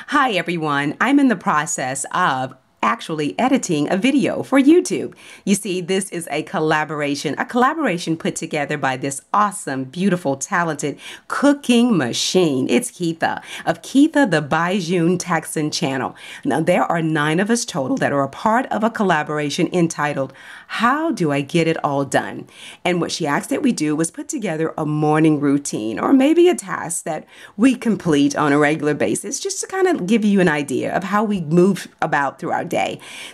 Hi everyone, I'm in the process of actually editing a video for YouTube. You see, this is a collaboration put together by this awesome, beautiful, talented cooking machine. It's Keitha of Keitha the Bijou Texan channel. Now, there are 9 of us total that are a part of a collaboration entitled, How Do I Get It All Done? And what she asked that we do was put together a morning routine or maybe a task that we complete on a regular basis just to kind of give you an idea of how we move about through our day.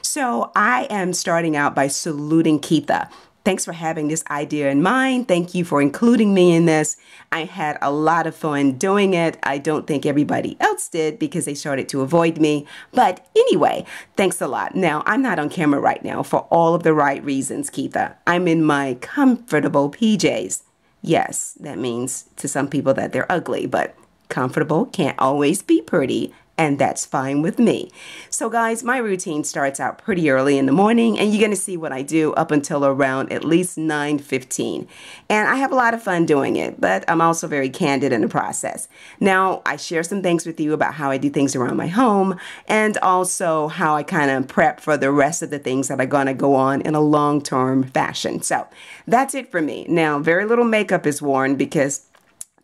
So I am starting out by saluting Keitha. Thanks for having this idea in mind. Thank you for including me in this. I had a lot of fun doing it. I don't think everybody else did because they started to avoid me. But anyway, thanks a lot. Now, I'm not on camera right now for all of the right reasons, Keitha. I'm in my comfortable PJs. Yes, that means to some people that they're ugly, but comfortable can't always be pretty. And that's fine with me. So guys, my routine starts out pretty early in the morning and you're gonna see what I do up until around at least 9:15. And I have a lot of fun doing it, but I'm also very candid in the process. Now, I share some things with you about how I do things around my home and also how I kind of prep for the rest of the things that are gonna go on in a long-term fashion. So that's it for me. Now, very little makeup is worn because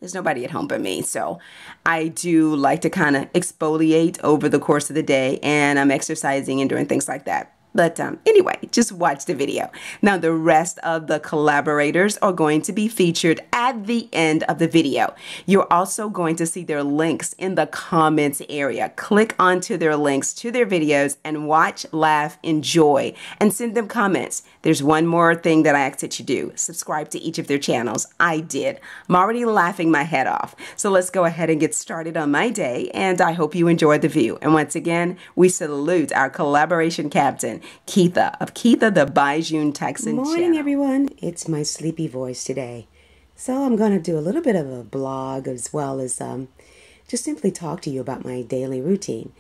there's nobody at home but me, so I do like to kind of exfoliate over the course of the day, and I'm exercising and doing things like that. But anyway, just watch the video. Now, the rest of the collaborators are going to be featured at the end of the video. You're also going to see their links in the comments area. Click onto their links to their videos and watch, laugh, enjoy, and send them comments. There's one more thing that I asked that you do. Subscribe to each of their channels. I did. I'm already laughing my head off. So let's go ahead and get started on my day, and I hope you enjoy the view. And once again, we salute our collaboration captain, Keitha of Keitha the Bijou Texan channel. Morning, everyone. It's my sleepy voice today. So I'm going to do a little bit of a blog as well as just simply talk to you about my daily routine.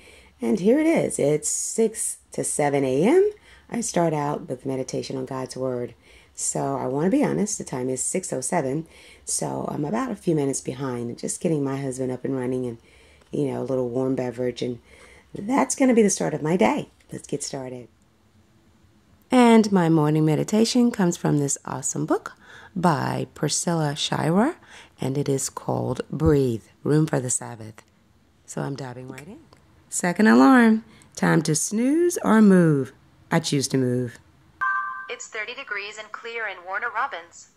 And here it is. It's 6 to 7 a.m. I start out with meditation on God's Word. So I want to be honest, the time is 6:07. So I'm about a few minutes behind, just getting my husband up and running and, you know, a little warm beverage. And that's going to be the start of my day. Let's get started. And my morning meditation comes from this awesome book by Priscilla Shirer, and it is called Breathe, Room for the Sabbath. So I'm diving right in. Second alarm, time to snooze or move. I choose to move. It's 30 degrees and clear in Warner Robins.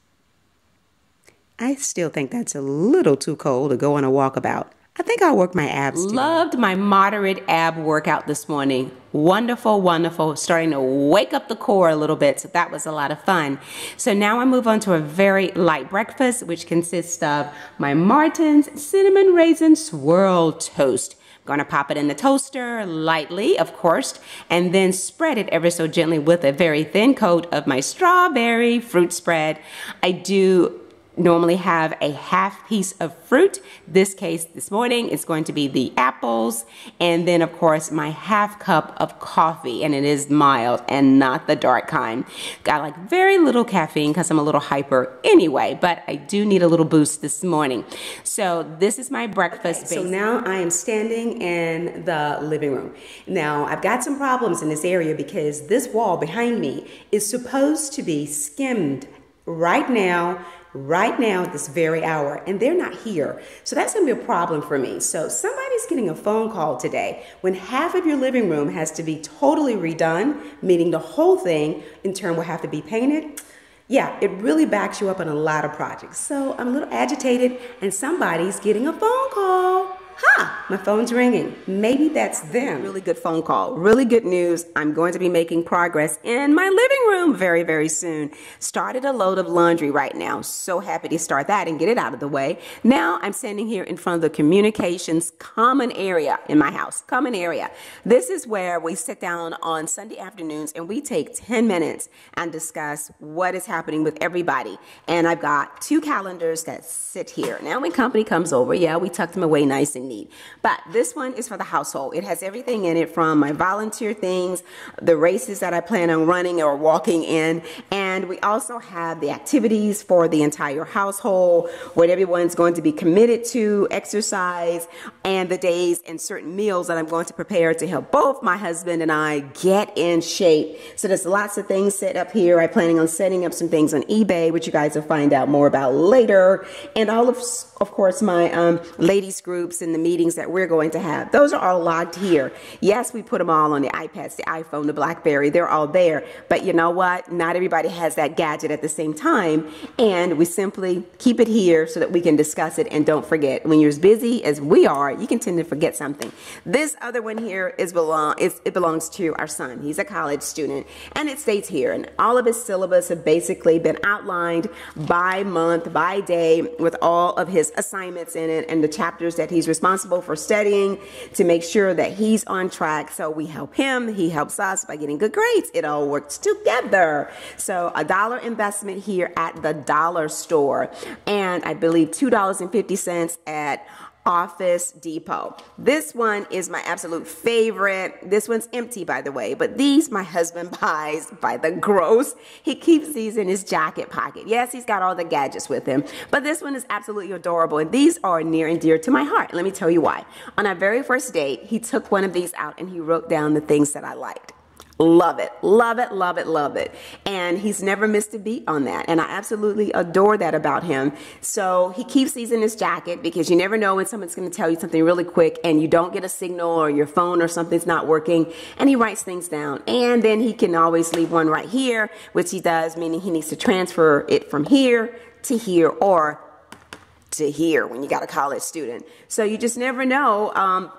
I still think that's a little too cold to go on a walkabout. I think I'll work my abs today. Loved my moderate ab workout this morning. Wonderful, wonderful. Starting to wake up the core a little bit, so that was a lot of fun. So now I move on to a very light breakfast, which consists of my Martin's Cinnamon Raisin Swirl Toast. I'm going to pop it in the toaster lightly, of course, and then spread it ever so gently with a very thin coat of my strawberry fruit spread. I do normally have a half piece of fruit. This morning, it's going to be the apples, and then of course my half cup of coffee, and it is mild and not the dark kind. Got like very little caffeine because I'm a little hyper anyway, but I do need a little boost this morning. So this is my breakfast. Okay, so now I am standing in the living room. Now I've got some problems in this area because this wall behind me is supposed to be skimmed right now at this very hour, and they're not here. So that's gonna be a problem for me. So somebody's getting a phone call today when half of your living room has to be totally redone, meaning the whole thing in turn will have to be painted. Yeah, it really backs you up on a lot of projects. So I'm a little agitated and somebody's getting a phone call. My phone's ringing. Maybe that's them. Really good phone call. Really good news. I'm going to be making progress in my living room very, very soon. Started a load of laundry right now. So happy to start that and get it out of the way. Now I'm standing here in front of the communications common area in my house. Common area. This is where we sit down on Sunday afternoons and we take 10 minutes and discuss what is happening with everybody. And I've got 2 calendars that sit here. Now when company comes over, yeah, we tuck them away nice and neat. But this one is for the household. It has everything in it from my volunteer things, the races that I plan on running or walking in, and And we also have the activities for the entire household, what everyone's going to be committed to, exercise, and the days and certain meals that I'm going to prepare to help both my husband and I get in shape. So there's lots of things set up here. I'm planning on setting up some things on eBay, which you guys will find out more about later. And all of course, my ladies groups and the meetings that we're going to have. Those are all logged here. Yes, we put them all on the iPads, the iPhone, the BlackBerry. They're all there. But you know what? Not everybody has that gadget at the same time. And we simply keep it here so that we can discuss it and don't forget. When you're as busy as we are, you can tend to forget something. This other one here it belongs to our son. He's a college student. And it states here, and all of his syllabus have basically been outlined by month, by day, with all of his assignments in it and the chapters that he's responsible for studying to make sure that he's on track. So we help him, he helps us by getting good grades. It all works together. So $1 investment here at the dollar store, and I believe $2.50 at Office Depot. This one is my absolute favorite. This one's empty, by the way, but these my husband buys by the gross. He keeps these in his jacket pocket. Yes, he's got all the gadgets with him, but this one is absolutely adorable, and these are near and dear to my heart. Let me tell you why. On our very first date, he took one of these out and he wrote down the things that I liked. Love it, love it, love it, love it. And he's never missed a beat on that. And I absolutely adore that about him. So he keeps these in his jacket because you never know when someone's going to tell you something really quick and you don't get a signal or your phone or something's not working. And he writes things down. And then he can always leave one right here, which he does, meaning he needs to transfer it from here to here or to here when you got a college student. So you just never know.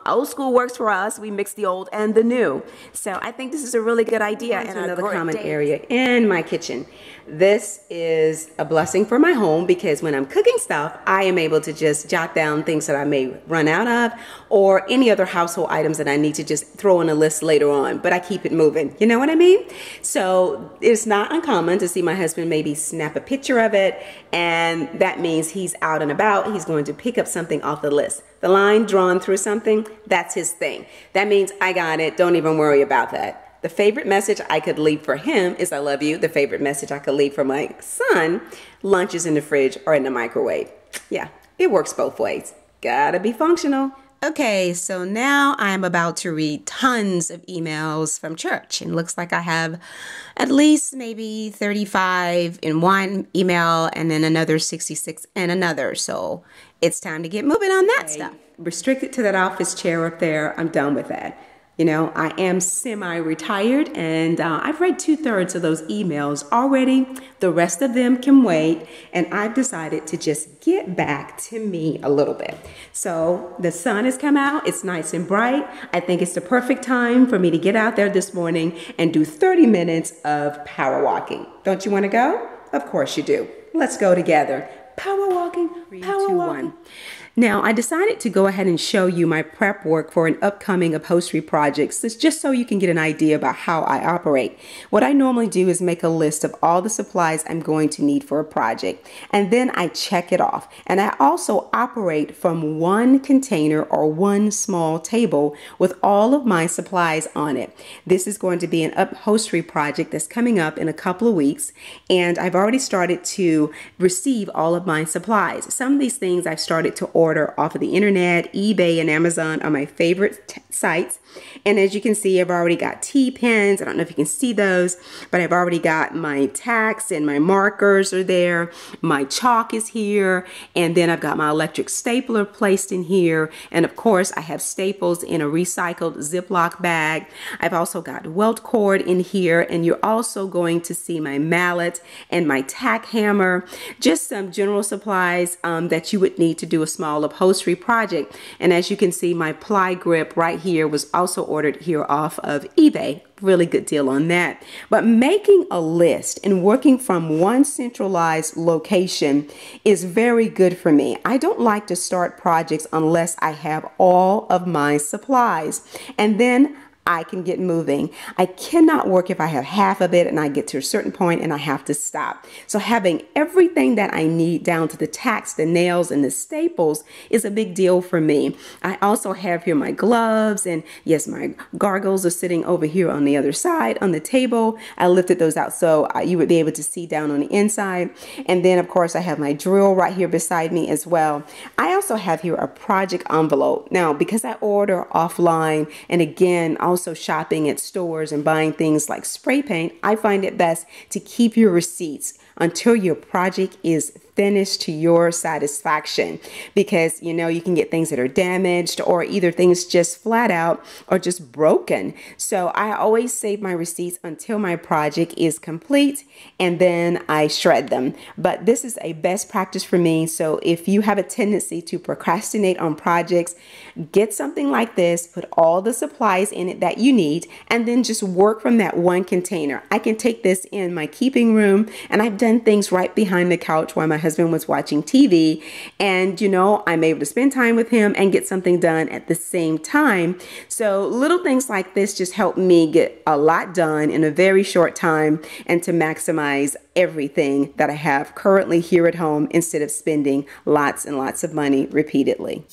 Old school works for us. We mix the old and the new. So I think this is a really good idea. And another common area in my kitchen. This is a blessing for my home because when I'm cooking stuff, I am able to just jot down things that I may run out of or any other household items that I need to just throw in a list later on, but I keep it moving. You know what I mean? So it's not uncommon to see my husband maybe snap a picture of it, and that means he's out and about. He's going to pick up something off the list. The line drawn through something, that's his thing. That means I got it. Don't even worry about that. The favorite message I could leave for him is I love you. The favorite message I could leave for my son, lunch is in the fridge or in the microwave. Yeah, it works both ways. Gotta be functional. Okay, so now I'm about to read tons of emails from church. And it looks like I have at least maybe 35 in one email and then another 66 in another. So it's time to get moving on that stuff. Restricted to that office chair up there, I'm done with that. You know, I am semi-retired and I've read 2/3 of those emails already. The rest of them can wait, and I've decided to just get back to me a little bit. So the sun has come out. It's nice and bright. I think it's the perfect time for me to get out there this morning and do 30 minutes of power walking. Don't you want to go? Of course you do. Let's go together. Power walking, power walking. Now, I decided to go ahead and show you my prep work for an upcoming upholstery project, just so you can get an idea about how I operate. What I normally do is make a list of all the supplies I'm going to need for a project, and then I check it off. And I also operate from one container or one small table with all of my supplies on it. This is going to be an upholstery project that's coming up in a couple of weeks, and I've already started to receive all of my supplies. Some of these things I've started to order off of the internet. eBay and Amazon are my favorite sites. And as you can see, I've already got T-pens. I don't know if you can see those, but I've already got my tacks and my markers are there. My chalk is here. And then I've got my electric stapler placed in here. And of course, I have staples in a recycled Ziploc bag. I've also got welt cord in here. And you're also going to see my mallet and my tack hammer. Just some general supplies that you would need to do a small upholstery project. And as you can see, my ply grip right here was also ordered here off of eBay. Really good deal on that. But making a list and working from one centralized location is very good for me. I don't like to start projects unless I have all of my supplies. And then I can get moving. I cannot work if I have half of it and I get to a certain point and I have to stop. So having everything that I need down to the tacks, the nails, and the staples is a big deal for me. I also have here my gloves, and yes, my gargles are sitting over here on the other side on the table. I lifted those out so you would be able to see down on the inside. And then of course I have my drill right here beside me as well. I also have here a project envelope. Now, because I order offline and again, also shopping at stores and buying things like spray paint, I find it best to keep your receipts until your project is finished to your satisfaction, because you can get things that are damaged or either things just flat out or just broken. So I always save my receipts until my project is complete and then I shred them. But this is a best practice for me. So if you have a tendency to procrastinate on projects, get something like this, put all the supplies in it that you need, and then just work from that one container. I can take this in my keeping room, and I've done things right behind the couch while my husband was watching TV, and I'm able to spend time with him and get something done at the same time. So little things like this just help me get a lot done in a very short time and to maximize everything that I have currently here at home instead of spending lots and lots of money repeatedly.